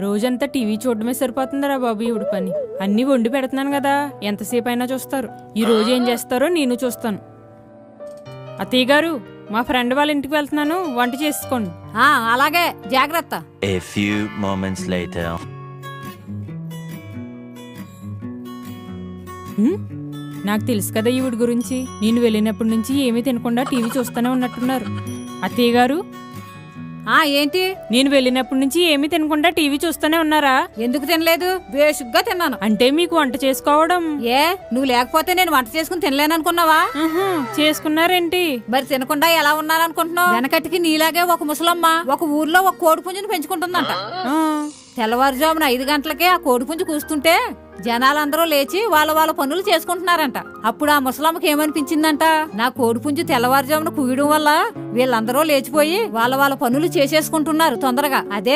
రోజంతా టీవీ చూడడమే సరిపోతుందరా బాబు ఈవిడ పని. అన్నీ వండి పెడుతున్నాను కదా, ఎంతసేపు అయినా చూస్తారు. ఈ రోజు ఏం చేస్తారో నేను చూస్తాను. అత్తయ్య గారు, మా ఫ్రెండ్ వాళ్ళ ఇంటికి వెళ్తున్నాను, వంట చేసుకోండి. అలాగే, జాగ్రత్త. A few moments later. నాకు తెలుసు కదా ఈవిడ గురించి. నేను వెళ్ళినప్పటి నుంచి ఏమీ తినకుండా టీవీ చూస్తూనే ఉన్నట్టున్నారు. అత్తయ్య గారు, ఏంటి? నేను వెళ్ళినప్పటి నుంచి ఏమీ తినకుండా టీవీ చూస్తూనే ఉన్నారా? ఎందుకు తినలేదు? బేషుగ్గా తిన్నాను. అంటే మీకు వంట చేసుకోవడం నువ్వు లేకపోతే నేను వంట చేసుకుని తినలేననుకున్నావా? చేసుకున్నారేంటి? మరి తినకుండా ఎలా ఉన్నాననుకుంటున్నావు? వెనకటికి నీలాగే ఒక ముసలమ్మ ఒక ఊర్లో ఒక కోడి పుంజుని పెంచుకుంటుందంట. తెల్లవారుజామున 5 గంటలకే ఆ కోడి పుంజు కూస్తుంటే జనాలందరూ లేచి వాళ్ళ పనులు చేసుకుంటున్నారంట. అప్పుడు ఆ ముసలమ్మకి ఏమనిపించిందంట, నా కోడి పుంజు తెల్లవారుజామున కూయడం వల్ల వీళ్ళందరూ లేచిపోయి వాళ్ళ పనులు చేసేసుకుంటున్నారు తొందరగా. అదే